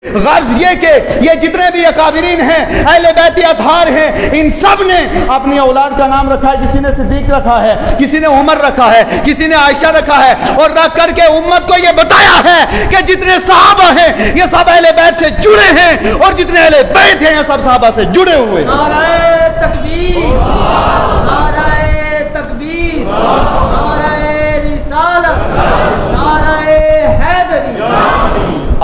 غرض یہ کہ یہ جتنے بھی اکابرین ہیں، اہل بیت اطہار ہیں، ان سب نے اپنی اولاد کا نام رکھا ہے. کسی نے صدیق رکھا ہے، کسی نے عمر رکھا ہے، کسی نے عائشہ رکھا ہے، اور رکھ کر کے امت کو یہ بتایا ہے کہ جتنے صحابہ ہیں یہ سب اہل بیت سے جڑے ہیں، اور جتنے اہل بیت ہیں یہ سب صحابہ سے جڑے ہوئے ہیں. نعرہ تکبیر، نعرہ تکبیر، نعرہ رسالت، نعرہ حیدری.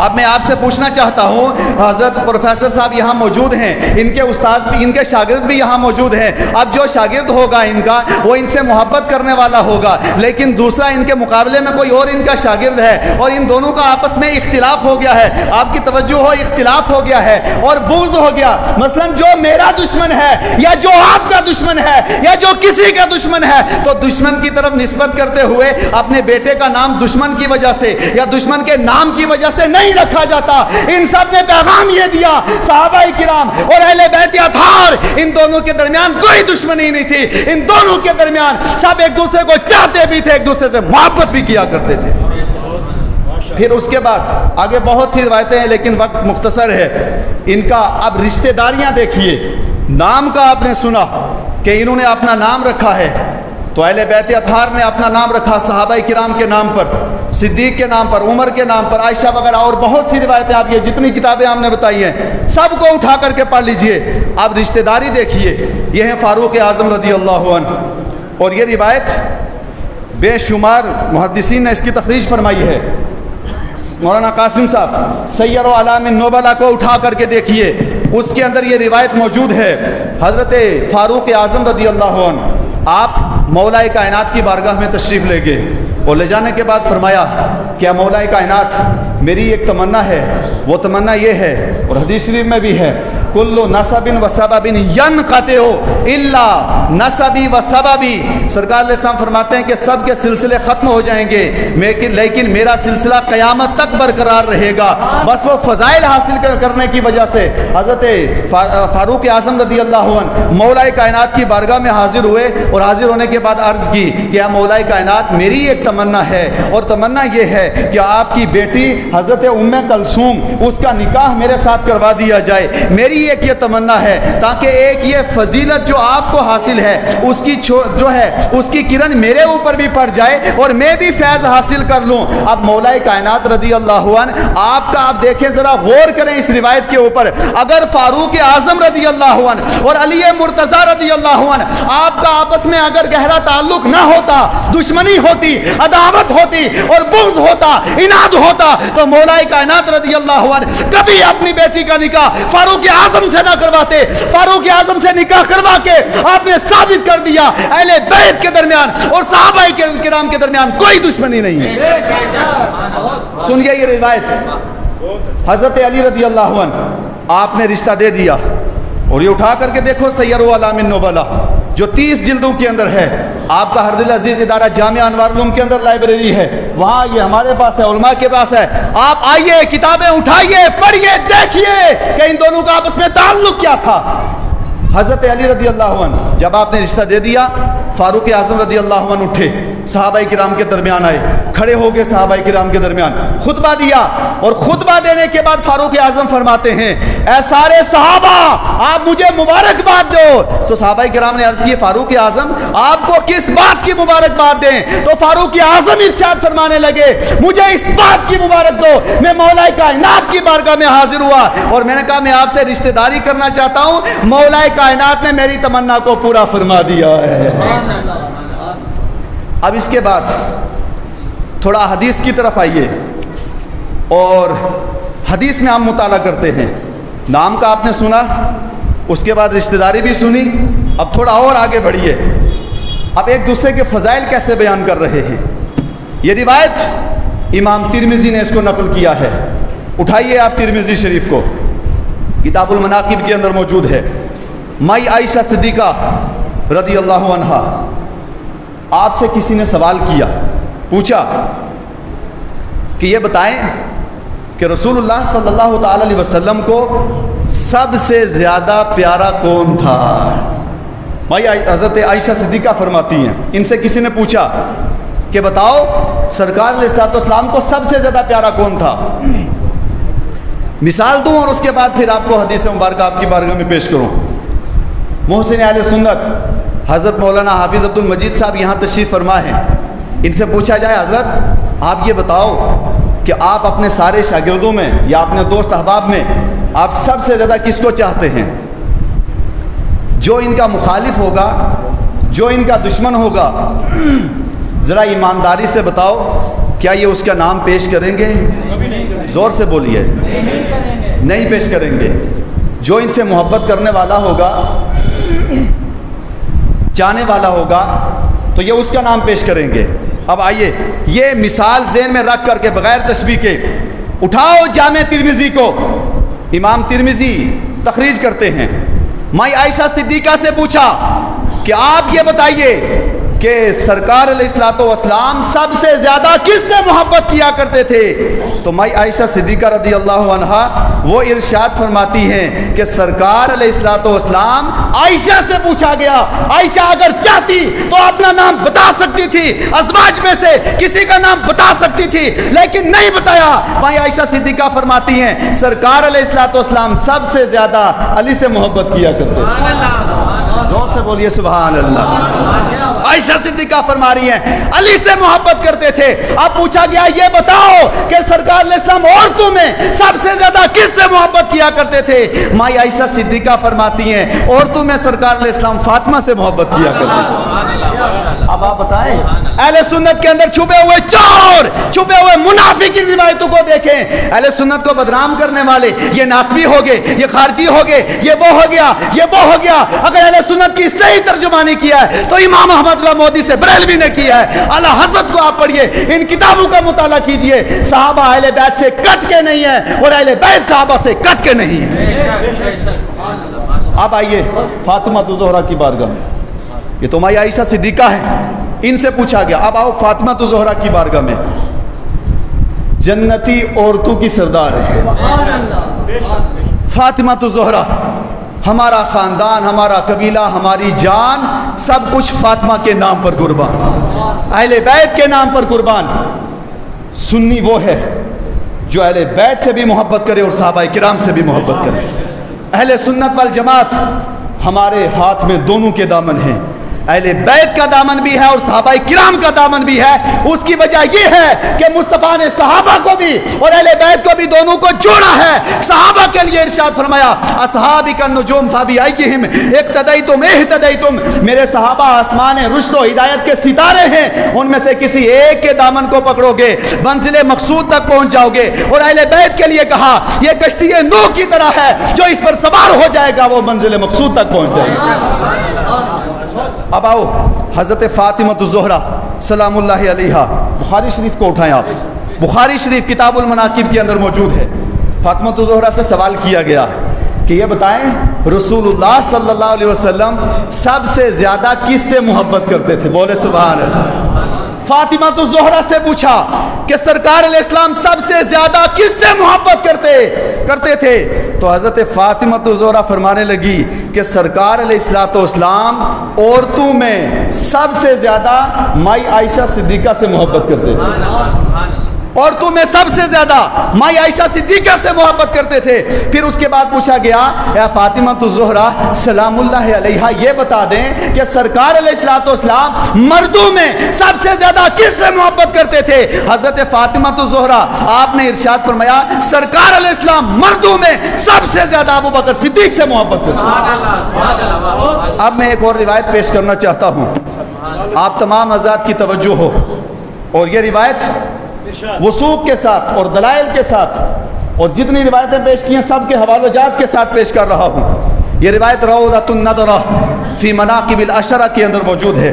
اب میں آپ سے پوچھنا چاہتا ہوں، حضرت پروفیسر صاحب یہاں موجود ہیں، ان کے استاد بھی، ان کے شاگرد بھی یہاں موجود ہیں. اب جو شاگرد ہوگا ان کا، وہ ان سے محبت کرنے والا ہوگا، لیکن دوسرا ان کے مقابلے میں کوئی اور ان کا شاگرد ہے، اور ان دونوں کا آپس میں اختلاف ہو گیا ہے. آپ کی توجہ ہو، اختلاف ہو گیا ہے اور بغض ہو گیا. مثلا جو میرا دشمن ہے، یا جو آپ کا دشمن ہے، یا جو کسی کا دشمن ہے، تو دشمن کی طرف نسبت کرتے ہوئے اپنے بیٹے کا نام دشمن کی وجہ سے یا دشمن کے نام کی وجہ سے نہیں رکھا جاتا. ان سب نے پیغام یہ دیا، صحابہ کرام اور اہل بیت اطہار، ان دونوں کے درمیان کوئی دشمنی نہیں تھی. ان دونوں کے درمیان سب ایک دوسرے کو چاہتے بھی تھے، ایک دوسرے سے محبت بھی کیا کرتے تھے. پھر اس کے بعد آگے بہت سی روایتیں ہیں، لیکن وقت مختصر ہے. ان کا اب رشتہ داریاں دیکھیے. نام کا آپ نے سنا کہ انہوں نے اپنا نام رکھا ہے، تو اہل بیت اطہار نے اپنا نام رکھا صحابہ کرام کے نام پر، صدیق کے نام پر، عمر کے نام پر، عائشہ وغیرہ، اور بہت سی روایتیں. آپ یہ جتنی کتابیں ہم نے بتائی ہیں سب کو اٹھا کر کے پڑھ لیجئے. اب رشتہ داری دیکھیے. یہ ہیں فاروق اعظم رضی اللہ عنہ، اور یہ روایت بے شمار محدثین نے اس کی تخریج فرمائی ہے. مولانا قاسم صاحب سیر و علام النبلاء کو اٹھا کر کے دیکھیے، اس کے اندر یہ روایت موجود ہے. حضرت فاروق اعظم رضی اللہ عنہ آپ مولا کائنات کی بارگاہ میں تشریف لے گئے، اور لے جانے کے بعد فرمایا کہ مولا کائنات، میری ایک تمنا ہے. وہ تمنا یہ ہے، اور حدیث شریف میں بھی ہے، کل نسب و سبب ینقطع الا نسبی و سببی. سرکار علیہ السلام فرماتے ہیں کہ سب کے سلسلے ختم ہو جائیں گے، لیکن میرا سلسلہ قیامت تک برقرار رہے گا. بس وہ فضائل حاصل کرنے کی وجہ سے حضرت فاروق اعظم رضی اللہ عنہ مولا کائنات کی بارگاہ میں حاضر ہوئے، اور حاضر ہونے کے بعد عرض کی کہ مولا کائنات، میری ایک تمنا ہے، اور تمنا یہ ہے کہ آپ کی بیٹی حضرت ام کلثوم، اس کا نکاح میرے ساتھ کروا دیا جائے. میری ایک یہ تمنا ہے، تاکہ ایک یہ فضیلت جو آپ کو حاصل ہے، اس کی جو ہے اس کی کرن میرے اوپر بھی پڑ جائے، اور میں بھی فیض حاصل کر لوں. اب مولا کائنات رضی اللہ عنہ آپ کا، آپ دیکھیں ذرا غور کریں اس روایت کے اوپر. اگر فاروق اعظم رضی اللہ عنہ اور علی مرتضی رضی اللہ عنہ آپ کا آپس میں اگر گہرا تعلق نہ ہوتا، دشمنی ہوتی، عداوت ہوتی اور بغض ہوتا، اناد ہوتا، تو مولا کائنات رضی اللہ عنہ کبھی اپنی بیٹی کا نکاح فاروق اعظم سے نہ کرواتے. فاروق اعظم سے نکاح کروا کے آپ نے ثابت کر دیا اہل بیت کے درمیان اور صحابہ کرام کے درمیان کوئی دشمنی نہیں ہے. سنیے یہ روایت، حضرت علی رضی اللہ عنہ آپ نے رشتہ دے دیا، اور یہ اٹھا کر کے دیکھو سیر و علام النبلاء جو 30 جلدوں کے اندر ہے. آپ کا ہرد العزیز ادارہ جامعہ انوار العلوم کے اندر لائبریری ہے، وہاں یہ ہمارے پاس ہے، علماء کے پاس ہے. آپ آئیے، کتابیں اٹھائیے، پڑھیے، دیکھیے کہ ان دونوں کا آپس میں تعلق کیا تھا. حضرت علی رضی اللہ عنہ جب آپ نے رشتہ دے دیا، فاروق اعظم رضی اللہ عنہ اٹھے، صحابہ کرام کے درمیان آئے، کھڑے ہو گئے صحابہ کرام کے درمیان، خطبہ دیا، اور خطبہ دینے کے بعد فاروق اعظم فرماتے ہیں، اے سارے صحابہ آپ مجھے مبارکباد دو. تو صحابہ کرام نے عرض کی، فاروق اعظم آپ کو کس بات کی مبارکباد دیں؟ تو فاروق اعظم ارشاد فرمانے لگے، مجھے اس بات کی مبارک دو، میں مولا کائنات کی بارگاہ میں حاضر ہوا، اور میں نے کہا میں آپ سے رشتہ داری کرنا چاہتا ہوں، مولا کائنات نے میری تمنا کو پورا فرما دیا ہے. اب اس کے بعد تھوڑا حدیث کی طرف آئیے، اور حدیث میں ہم مطالعہ کرتے ہیں. نام کا آپ نے سنا، اس کے بعد رشتہ داری بھی سنی. اب تھوڑا اور آگے بڑھیے، اب ایک دوسرے کے فضائل کیسے بیان کر رہے ہیں. یہ روایت امام ترمذی نے اس کو نقل کیا ہے. اٹھائیے آپ ترمذی شریف کو، کتاب المناقب کے اندر موجود ہے. مائی عائشہ صدیقہ رضی اللہ عنہا، آپ سے کسی نے سوال کیا، پوچھا کہ یہ بتائیں کہ رسول اللہ صلی اللہ تعالی علیہ وسلم کو سب سے زیادہ پیارا کون تھا؟ مائی حضرت عائشہ صدیقہ فرماتی ہیں، ان سے کسی نے پوچھا کہ بتاؤ سرکار علیہ الصلوۃ والسلام کو سب سے زیادہ پیارا کون تھا؟ مثال دوں اور اس کے بعد پھر آپ کو حدیث مبارکہ آپ کی بارگاہ میں پیش کروں۔ محسن اہل سنت حضرت مولانا حافظ عبد المجید صاحب یہاں تشریف فرما ہیں۔ ان سے پوچھا جائے حضرت آپ یہ بتاؤ کہ آپ اپنے سارے شاگردوں میں یا اپنے دوست احباب میں آپ سب سے زیادہ کس کو چاہتے ہیں؟ جو ان کا مخالف ہوگا، جو ان کا دشمن ہوگا، ذرا ایمانداری سے بتاؤ کیا یہ اس کا نام پیش کریں گے؟ زور سے بولیے۔ نہیں پیش کریں گے۔ جو ان سے محبت کرنے والا ہوگا، چاہنے والا ہوگا، تو یہ اس کا نام پیش کریں گے۔ اب آئیے یہ مثال ذہن میں رکھ کر کے بغیر تشبیہ کے اٹھاؤ جامع ترمذی کو۔ امام ترمذی تخریج کرتے ہیں، مائی عائشہ صدیقہ سے پوچھا کہ آپ یہ بتائیے کہ سرکار علیہ الصلوۃ والسلام سب سے زیادہ کس سے محبت کیا کرتے تھے؟ تو مائی عائشہ صدیقہ رضی اللہ عنہا وہ ارشاد فرماتی ہیں کہ سرکار علیہ الصلوۃ والسلام عائشہ سے پوچھا گیا، عائشہ اگر چاہتی تو اپنا نام بتا سکتی تھی، ازواج میں سے کسی کا نام بتا سکتی تھی، لیکن نہیں بتایا۔ مائی عائشہ صدیقہ فرماتی ہیں سرکار علیہ الصلوۃ والسلام سب سے زیادہ علی سے محبت کیا کرتے تھے۔ زور سے بولیے سبحان اللہ۔ عائشہ صدیقہ فرما رہی ہیں علی سے محبت کرتے تھے۔ اب پوچھا گیا یہ بتاؤ کہ سرکار علیہ السلام عورتوں میں سب سے زیادہ کس سے محبت کیا کرتے تھے؟ مائی عائشہ صدیقہ فرماتی ہیں عورتوں میں سرکار علیہ السلام فاطمہ سے محبت کیا کرتے تھے۔ اب آپ بتائیں اہل سنت کے اندر چھپے ہوئے چور، چھپے ہوئے منافق کی روایتوں کو دیکھیں۔ اہل سنت کو بدنام کرنے والے یہ ناسبی ہو گئے، یہ خارجی ہو گئے، یہ وہ ہو گیا، یہ وہ ہو گیا۔ اگر اہل سنت کی صحیح ترجمانی کیا ہے تو امام احمد اللہ مودی سے بریلوی نے کیا ہے۔ اعلی حضرت کو آپ پڑھیے، ان کتابوں کا مطالعہ کیجئے۔ صحابہ اہل بیت سے کٹ کے نہیں ہیں اور اہل بیت صحابہ سے کٹ کے نہیں ہیں۔ اب آئیے فاطمہ الزہرا کی بارگاہ میں، یہ تو مائی عائشہ صدیقہ ہے، ان سے پوچھا گیا۔ اب آؤ فاطمہ الزہرا کی بارگاہ میں، جنتی عورتوں کی سردار ہے فاطمہ الزہرا۔ ہمارا خاندان، ہمارا قبیلہ، ہماری جان، سب کچھ فاطمہ کے نام پر قربان، اہل بیت کے نام پر قربان۔ سنی وہ ہے جو اہل بیت سے بھی محبت کرے اور صحابہ کرام سے بھی محبت کرے۔ اہل سنت والجماعت ہمارے ہاتھ میں دونوں کے دامن ہیں، اہل بیت کا دامن بھی ہے اور صحابہ کرام کا دامن بھی ہے۔ اس کی وجہ یہ ہے کہ مصطفیٰ نے صحابہ کو بھی اور اہل بیت کو بھی دونوں کو جوڑا ہے۔ صحابہ کے لیے ارشاد فرمایا اصحابی کا نجوم فبأیہم اقتدیتم اہتدیتم، میرے صحابہ آسمان رشد و ہدایت کے ستارے ہیں، ان میں سے کسی ایک کے دامن کو پکڑو گے منزل مقصود تک پہنچ جاؤ گے۔ اور اہل بیت کے لیے کہا یہ کشتی نوح کی طرح ہے، جو اس پر سوار ہو جائے گا وہ منزل مقصود تک پہنچ جائے گا۔ اب آؤ حضرت فاطمہ الزہرا سلام اللہ علیہا، بخاری شریف کو اٹھائیں آپ، بخاری شریف کتاب المناقب کے اندر موجود ہے۔ فاطمہ الزہرا سے سوال کیا گیا کہ یہ بتائیں رسول اللہ صلی اللہ علیہ وسلم سب سے زیادہ کس سے محبت کرتے تھے؟ بولے سبحان اللہ۔ فاطمہ الزہرا سے پوچھا کہ سرکار علیہ السلام سب سے زیادہ کس سے محبت کرتے تھے؟ تو حضرت فاطمہ الزہرا فرمانے لگی کہ سرکار علیہ الصلوۃ والسلام عورتوں میں سب سے زیادہ مائی عائشہ صدیقہ سے محبت کرتے تھے۔ عورتوں میں سب سے زیادہ مائی عائشہ صدیقہ سے محبت کرتے تھے۔ پھر اس کے بعد پوچھا گیا اے فاطمہ الزہرا سلام اللہ علیہا، یہ بتا دیں کہ سرکار علیہ الصلوۃ والسلام مردوں میں سب سے زیادہ کس سے محبت کرتے تھے؟ حضرت فاطمہ الزہرا آپ نے ارشاد فرمایا سرکار علیہ السلام مردوں میں سب سے زیادہ ابو بکر صدیق سے محبت کرتے تھے۔ اب میں ایک اور روایت پیش کرنا چاہتا ہوں، آپ تمام حضرات کی توجہ ہو، اور یہ روایت وثوق کے ساتھ اور دلائل کے ساتھ اور جتنی روایتیں پیش کی ہیں سب کے حوالہ جات کے ساتھ پیش کر رہا ہوں۔ یہ روایت روضۃ النظرہ فی مناقب العشرہ کے اندر موجود ہے،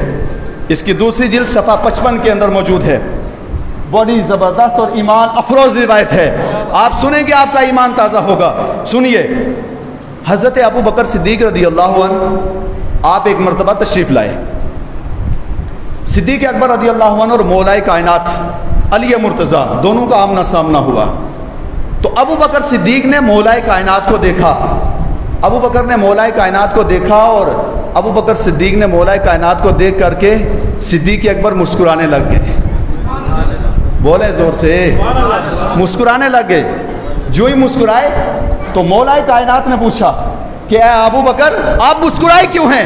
اس کی دوسری جلد صفحہ 55 کے اندر موجود ہے۔ بڑی زبردست اور ایمان افروز روایت ہے، آپ سنیں گے آپ کا ایمان تازہ ہوگا۔ سنیے، حضرت ابو بکر صدیق رضی اللہ عنہ آپ ایک مرتبہ تشریف لائے۔ صدیق اکبر رضی اللہ عنہ اور مولا کائنات علی مرتضیٰ دونوں کا آمنا سامنا ہوا، تو ابو بکر صدیق نے مولا کائنات کو دیکھا۔ ابو بکر نے مولا کائنات کو دیکھا اور ابو بکر صدیق نے مولا کائنات کو دیکھ کر کے صدیق اکبر مسکرانے لگ گئے۔ بولے زور سے، مسکرانے لگ گئے۔ جو ہی مسکرائے تو مولا کائنات نے پوچھا کہ اے ابو بکر آپ مسکرائے کیوں ہیں؟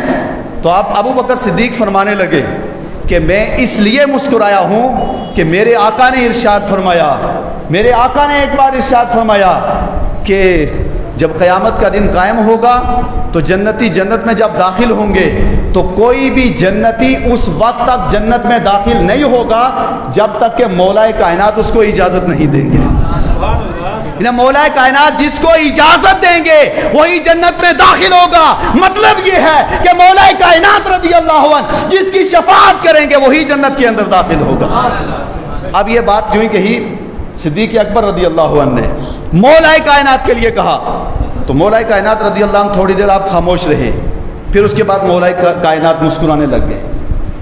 تو آپ ابو بکر صدیق فرمانے لگے کہ میں اس لیے مسکرایا ہوں کہ میرے آقا نے ارشاد فرمایا، میرے آقا نے ایک بار ارشاد فرمایا کہ جب قیامت کا دن قائم ہوگا تو جنتی جنت میں جب داخل ہوں گے تو کوئی بھی جنتی اس وقت تک جنت میں داخل نہیں ہوگا جب تک کہ مولا کائنات اس کو اجازت نہیں دیں گے۔ مولا کائنات جس کو اجازت دیں گے وہی جنت میں داخل ہوگا۔ مطلب یہ ہے کہ مولا کائنات رضی اللہ عنہ جس کی شفاعت کریں گے وہی جنت کے اندر داخل ہوگا۔ اب یہ بات جو ہی کہی صدیق اکبر رضی اللہ عنہ نے مولا کائنات کے لیے کہا تو مولا کائنات رضی اللہ عنہ تھوڑی دیر آپ خاموش رہے، پھر اس کے بعد مولا کائنات مسکرانے لگ گئے۔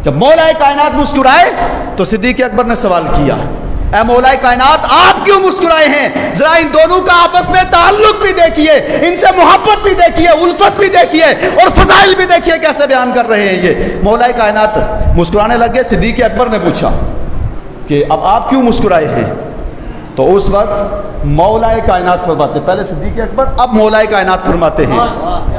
جب مولا کائنات مسکرائے تو صدیق اکبر نے سوال کیا، اے مولا کائنات آپ کیوں مسکرائے ہیں؟ ذرا ان دونوں کا آپس میں تعلق بھی دیکھیے، ان سے محبت بھی دیکھیے، الفت بھی دیکھیے اور فضائل بھی دیکھیے کیسے بیان کر رہے ہیں یہ۔ مولا کائنات مسکرانے لگ گئے۔ صدیق اکبر نے پوچھا کہ اب آپ کیوں مسکرائے ہیں؟ تو اس وقت مولا کائنات فرماتے، پہلے صدیق اکبر اب مولا کائنات فرماتے ہیں،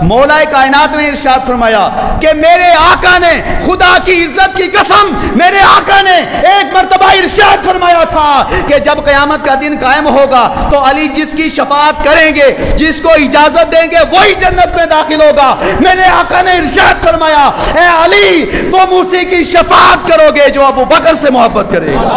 مولا کائنات نے ارشاد فرمایا کہ میرے آقا نے خدا کی عزت کی قسم میرے آقا نے ایک مرتبہ ارشاد فرمایا تھا کہ جب قیامت کا دن قائم ہوگا تو علی جس کی شفاعت کریں گے، جس کو اجازت دیں گے وہی جنت میں داخل ہوگا۔ میرے آقا نے ارشاد فرمایا اے علی تم اسی کی شفاعت کرو گے جو ابو بکر سے محبت کرے گا۔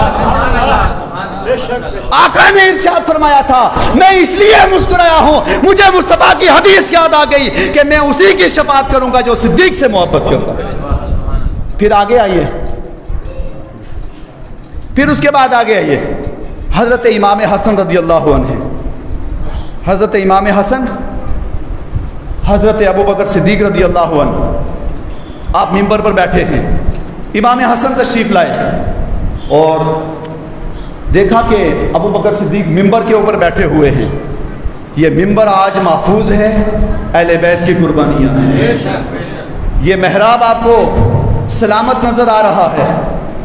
آقا نے ارشاد فرمایا تھا میں اس لیے مسکرایا ہوں، مجھے مصطفیٰ کی حدیث یاد آ گئی کہ میں اسی کی شفاعت کروں گا جو صدیق سے محبت کرتا ہے۔ پھر آگے آئیے، پھر اس کے بعد آگے آئیے حضرت امام حسن رضی اللہ عنہ۔ حضرت امام حسن حضرت ابو بکر صدیق رضی اللہ عنہ آپ ممبر پر بیٹھے ہیں، امام حسن تشریف لائے اور دیکھا کہ ابو بکر صدیق ممبر کے اوپر بیٹھے ہوئے ہیں۔ یہ ممبر آج محفوظ ہے، اہل بیت کی قربانیاں ہیں۔ یہ محراب آپ کو سلامت نظر آ رہا ہے،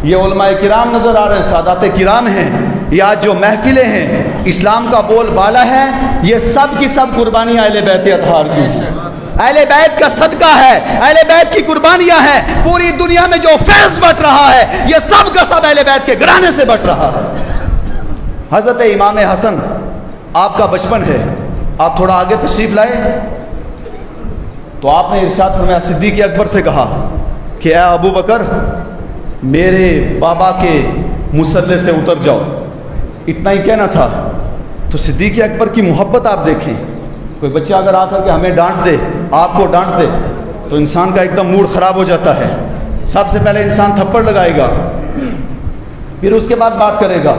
یہ علماء کرام نظر آ رہے ہیں، سادات کرام ہیں۔ یہ آج جو محفلیں ہیں اسلام کا بول بالا ہے، یہ سب کی سب قربانیاں اہل بیت اطہار کی ہیں، اہل بیت کا صدقہ ہے، اہل بیت کی قربانیاں ہیں۔ پوری دنیا میں جو فیض بٹ رہا ہے یہ سب کا سب اہل بیت کے گھرانے سے بٹ رہا ہے۔ حضرت امام حسن آپ کا بچپن ہے، آپ تھوڑا آگے تشریف لائے تو آپ نے ارشاد فرمایا، صدیق اکبر سے کہا کہ اے ابو بکر میرے بابا کے مصلے سے اتر جاؤ، اتنا ہی کہنا تھا۔ تو صدیق اکبر کی محبت آپ دیکھیں، کوئی بچہ اگر آ کر کے ہمیں ڈانٹ دے، آپ کو ڈانٹ دے تو انسان کا ایک دم موڈ خراب ہو جاتا ہے، سب سے پہلے انسان تھپڑ لگائے گا پھر اس کے بعد بات کرے گا،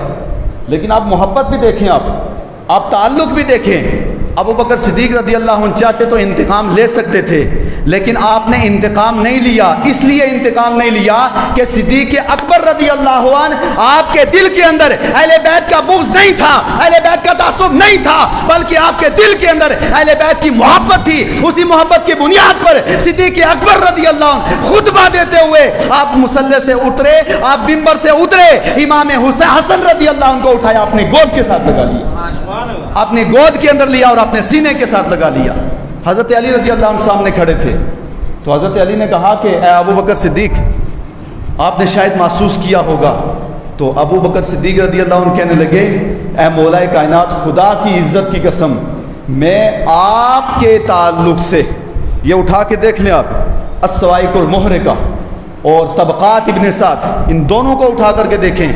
لیکن آپ محبت بھی دیکھیں، آپ تعلق بھی دیکھیں۔ ابو بکر صدیق رضی اللہ عنہ چاہتے تو انتقام لے سکتے تھے، لیکن آپ نے انتقام نہیں لیا۔ اس لیے انتقام نہیں لیا کہ صدیق اکبر رضی اللہ عنہ آپ کے دل کے اندر اہل بیت کا بغض نہیں تھا، اہل بیت کا تعصب نہیں تھا، بلکہ آپ کے دل کے اندر اہل بیت کی محبت تھی۔ اسی محبت کی بنیاد پر صدیق اکبر رضی اللہ عنہ خطبہ دیتے ہوئے آپ مصلی سے اترے، آپ ممبر سے اترے، امام حسن رضی اللہ عنہ کو اٹھایا، اپنی گود کے ساتھ لگا لیا، اپنی گود کے اندر لیا اور اپنے سینے کے ساتھ لگا لیا۔ حضرت علی رضی اللہ عنہ سامنے کھڑے تھے تو حضرت علی نے کہا کہ اے ابو بکر صدیق آپ نے شاید محسوس کیا ہوگا۔ تو ابو بکر صدیق رضی اللہ عنہ کہنے لگے اے مولا کائنات خدا کی عزت کی قسم میں آپ کے تعلق سے، یہ اٹھا کے دیکھ لیں آپ، السوائق المحرقہ اور طبقات ابن سعد، ان دونوں کو اٹھا کر کے دیکھیں۔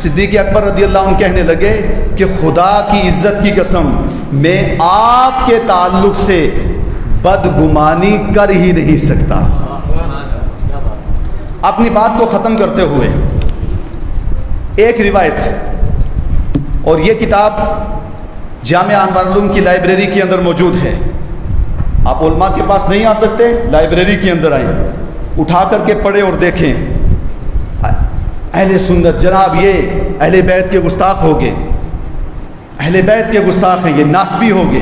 صدیق اکبر رضی اللہ عنہ کہنے لگے کہ خدا کی عزت کی قسم میں آپ کے تعلق سے بدگمانی کر ہی نہیں سکتا۔ اپنی بات کو ختم کرتے ہوئے ایک روایت، اور یہ کتاب جامعہ انوار العلوم کی لائبریری کے اندر موجود ہے، آپ علماء کے پاس نہیں آ سکتے لائبریری کے اندر آئیں، اٹھا کر کے پڑھیں اور دیکھیں۔ اہل سنت جناب یہ اہل بیت کے گستاخ ہو گئے، اہل بیت کے گستاخ ہیں، یہ ناسبی ہو گئے،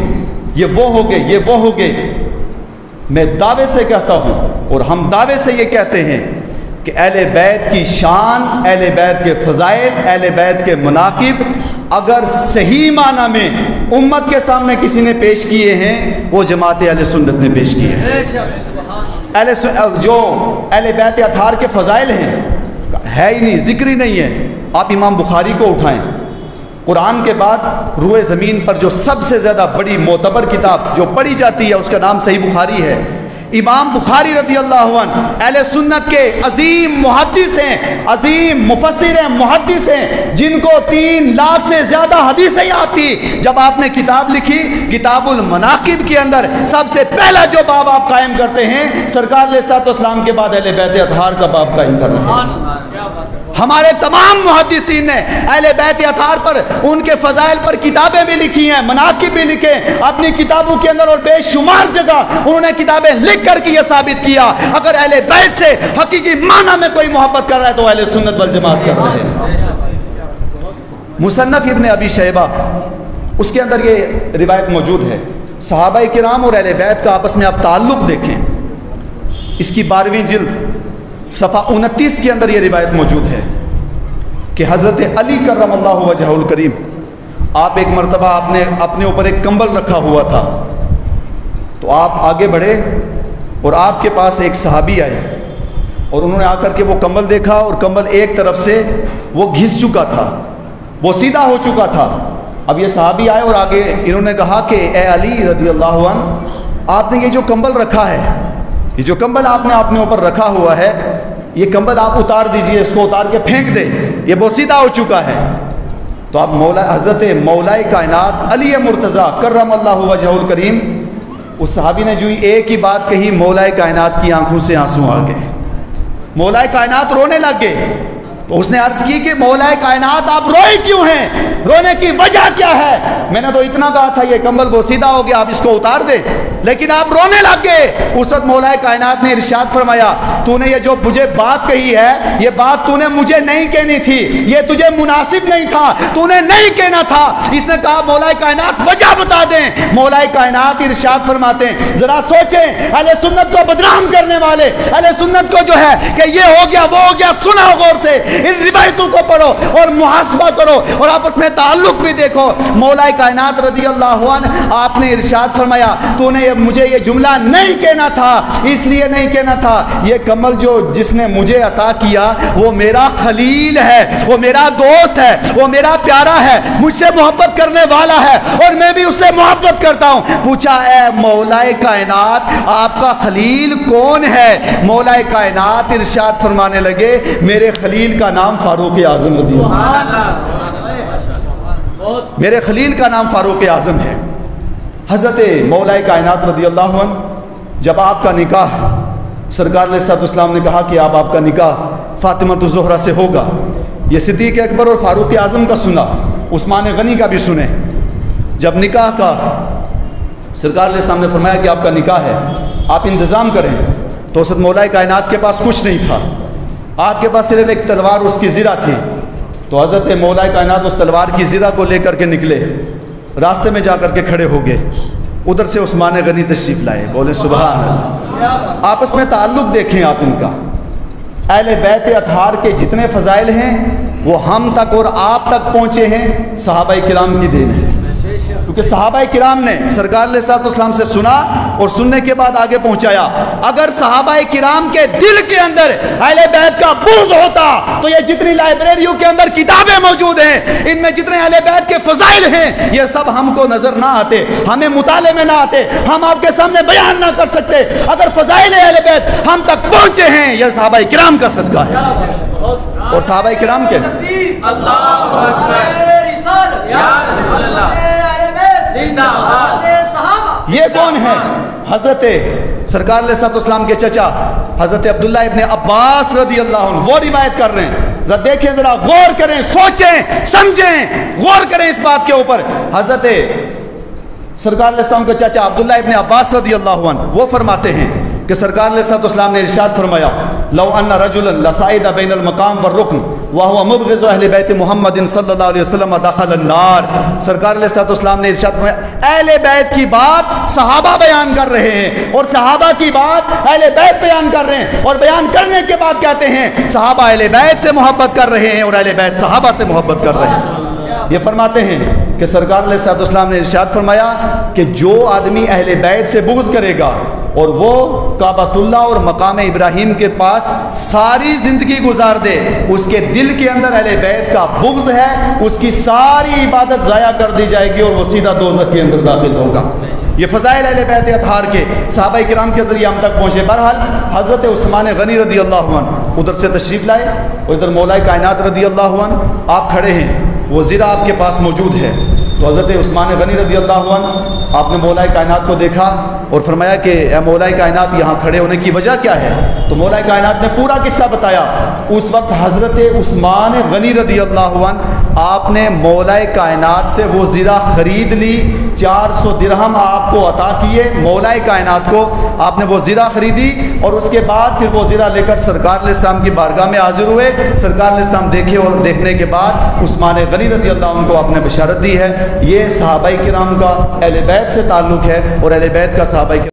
یہ وہ ہو گئے، یہ وہ ہو گئے۔ میں دعوے سے کہتا ہوں اور ہم دعوے سے یہ کہتے ہیں کہ اہل بیت کی شان، اہل بیت کے فضائل، اہل بیت کے مناقب اگر صحیح معنی میں امت کے سامنے کسی نے پیش کیے ہیں وہ جماعت اہل سنت نے پیش کیے ہیں۔ جو اہل بیت اطہار کے فضائل ہیں ہے ہی نہیں، ذکر ہی نہیں ہے۔ آپ امام بخاری کو اٹھائیں، قرآن کے بعد روئے زمین پر جو سب سے زیادہ بڑی معتبر کتاب جو پڑھی جاتی ہے اس کا نام صحیح بخاری ہے۔ امام بخاری رضی اللہ عنہ اہل سنت کے عظیم محدث ہیں، عظیم مفسر ہیں، محدث ہیں، جن کو 3 لاکھ سے زیادہ حدیثیں آتی۔ جب آپ نے کتاب لکھی کتاب المناقب کے اندر سب سے پہلا جو باب آپ قائم کرتے ہیں سرکار علیہ الصلوۃ والسلام کے بعد اہل بیت اطہار کا باب قائم کر رہے ہیں۔ ہمارے تمام محدثین نے اہل بیت اطہار پر ان کے فضائل پر کتابیں بھی لکھی ہیں، مناقب بھی لکھے اپنی کتابوں کے اندر، اور بے شمار جگہ انہوں نے کتابیں لکھ کر کے یہ ثابت کیا اگر اہل بیت سے حقیقی معنی میں کوئی محبت کر رہا ہے تو اہل سنت والجماعت کر رہے ہیں۔ مصنف ابن ابی شیبہ اس کے اندر یہ روایت موجود ہے، صحابہ کرام اور اہل بیت کا آپس میں آپ تعلق دیکھیں، اس کی 12ویں جلد صفحہ 29 کے اندر یہ روایت موجود ہے کہ حضرت علی کرم اللہ وجہہ الکریم آپ ایک مرتبہ آپ نے اپنے اوپر ایک کمبل رکھا ہوا تھا، تو آپ آگے بڑھے اور آپ کے پاس ایک صحابی آئے اور انہوں نے آ کر کے وہ کمبل دیکھا اور کمبل ایک طرف سے وہ گھس چکا تھا، وہ سیدھا ہو چکا تھا۔ اب یہ صحابی آئے اور آگے انہوں نے کہا کہ اے علی رضی اللہ عنہ، آپ نے یہ جو کمبل رکھا ہے، یہ جو کمبل آپ نے اپنے اوپر رکھا ہوا ہے، یہ کمبل آپ اتار دیجئے، اس کو اتار کے پھینک دیں، یہ بہت سیدھا ہو چکا ہے۔ تو اب حضرت مولا کائنات علی مرتضیٰ کرم اللہ وجہہ الکریم، اس صحابی نے جو ایک ہی بات کہی، مولا کائنات کی آنکھوں سے آنسو آ گئے، مولا کائنات رونے لگ گئے۔ تو اس نے عرض کی کہ مولا کائنات آپ روئے کیوں ہیں، رونے کی وجہ کیا ہے؟ میں نے تو اتنا کہا تھا یہ کمبل بہت سیدھا ہو گیا، آپ اس کو اتار دیں، لیکن آپ رونے لگ گئے۔ اس وقت مولا کائنات نے ارشاد فرمایا، تو نے یہ جو مجھے بات کہی ہے، یہ بات تو نے مجھے نہیں کہنی تھی، یہ تجھے مناسب نہیں تھا، تو نے نہیں کہنا تھا۔ اس نے کہا مولا کائنات وجہ بتا دیں۔ مولا کائنات ارشاد فرماتے ہیں، ذرا سوچیں اہل سنت کو بدنام کرنے والے، اہل سنت کو جو ہے کہ یہ ہو گیا وہ ہو گیا، سنا غور سے، ان روایتوں کو پڑھو اور محاسبہ کرو اور آپس میں تعلق بھی دیکھو۔ مولا کائنات رضی اللہ عنہ آپ نے ارشاد فرمایا، تو نے مجھے یہ جملہ نہیں کہنا تھا، اس لیے نہیں کہنا تھا، یہ کمل جو جس نے مجھے عطا کیا وہ میرا خلیل ہے، وہ میرا دوست ہے، وہ میرا پیارا ہے، مجھ سے محبت کرنے والا ہے اور میں بھی اس سے محبت کرتا ہوں۔ پوچھا اے مولا کائنات آپ کا خلیل کون ہے؟ مولا کائنات ارشاد فرمانے لگے، میرے خلیل کا نام فاروق اعظم رضی اللہ عنہ، میرے خلیل کا نام فاروق اعظم ہے۔ حضرت مولا کائنات رضی اللہ عنہ جب آپ کا نکاح، سرکار علیہ الصلوۃ والسلام نے کہا کہ آپ کا نکاح فاطمہ الزہرا سے ہوگا، یہ صدیق اکبر اور فاروق اعظم کا سنا، عثمان غنی کا بھی سنے۔ جب نکاح کا سرکار علیہ السلام نے فرمایا کہ آپ کا نکاح ہے، آپ انتظام کریں، تو حضرت مولا کائنات کے پاس کچھ نہیں تھا، آپ کے پاس صرف ایک تلوار اس کی زرہ تھی۔ تو حضرت مولا کائنات اس تلوار کی زرہ کو لے کر کے نکلے، راستے میں جا کر کے کھڑے ہو گئے، ادھر سے عثمان غنی تشریف لائے، بولے سبحان اللہ۔ آپس میں تعلق دیکھیں آپ ان کا، اہل بیت اطہار کے جتنے فضائل ہیں وہ ہم تک اور آپ تک پہنچے ہیں صحابہ کرام کی دین ہے، کیونکہ صحابہ کرام نے سرکار علیہ الصلوۃ والسلام سے سنا اور سننے کے بعد آگے پہنچایا۔ اگر صحابہ کرام کے دل کے اندر اہل بیت کا بغض ہوتا تو یہ جتنی لائبریریوں کے اندر کتابیں موجود ہیں، ان میں جتنے اہل بیت کے فضائل ہیں، یہ سب ہم کو نظر نہ آتے، ہمیں مطالعے میں نہ آتے، ہم آپ کے سامنے بیان نہ کر سکتے۔ اگر فضائل اہل بیت ہم تک پہنچے ہیں، یہ صحابہ کرام کا صدقہ ہے۔ اور صحابہ کرام کے اللہ اکبر، یہ کون ہے؟ حضرت سرکار علیہ الصلوۃ والسلام کے چچا حضرت عبداللہ ابن عباس رضی اللہ عنہ وہ روایت کر رہے ہیں۔ ذرا دیکھیں، ذرا غور کریں، سوچیں، سمجھیں، غور کریں اس بات کے اوپر۔ حضرت سرکار علیہ السلام کے چچا عبداللہ ابن عباس رضی اللہ عنہ وہ فرماتے ہیں کہ سرکار علیہ السلام نے ارشاد فرمایا، لو ان رجلا لصعد بین المقام والرکن وهو مبغض اہل بیت محمد صلی اللہ علیہ وسلم دخل النار۔ سرکار علیہ السلام نے ارشاد فرمایا، اہل بیت کی بات صحابہ بیان کر رہے ہیں اور صحابہ کی بات اہل بیت بیان کر رہے ہیں، اور بیان کرنے کے بعد کہتے ہیں صحابہ اہل بیت سے محبت کر رہے ہیں اور اہل بیت صحابہ سے محبت کر رہے ہیں۔ یہ فرماتے ہیں کہ سرکار علیہ السلام نے ارشاد فرمایا کہ جو آدمی اہل بیت سے بغض کرے گا اور وہ کعبۃ اللہ اور مقام ابراہیم کے پاس ساری زندگی گزار دے، اس کے دل کے اندر اہل بیت کا بغض ہے، اس کی ساری عبادت ضائع کر دی جائے گی اور وہ سیدھا دوزخ کے اندر داخل ہوگا۔ یہ فضائل اہل بیت اطہار کے صحابہ کرام کے ذریعے ہم تک پہنچے۔ بہرحال حضرت عثمان غنی رضی اللہ عنہ ادھر سے تشریف لائے اور ادھر مولا کائنات رضی اللہ عنہ آپ کھڑے ہیں، وہ زرہ آپ کے پاس موجود ہے۔ تو حضرت عثمان غنی رضی اللہ عنہ آپ نے مولا کائنات کو دیکھا اور فرمایا کہ اے مولا کائنات یہاں کھڑے ہونے کی وجہ کیا ہے؟ تو مولا کائنات نے پورا قصہ بتایا۔ اس وقت حضرت عثمان غنی رضی اللہ عنہ آپ نے مولا کائنات سے وہ زرہ خرید لی، 400 درہم آپ کو عطا کیے، مولا کائنات کو آپ نے وہ زرہ خریدی اور اس کے بعد پھر وہ زرہ لے کر سرکار علیہ السلام کی بارگاہ میں حاضر ہوئے۔ سرکار علیہ السلام دیکھے اور دیکھنے کے بعد عثمان غنی رضی اللہ عنہ کو آپ نے بشارت دی ہے۔ یہ صحابہ کرام کا اہل بیت سے تعلق ہے اور اہل بیت کا صحابہ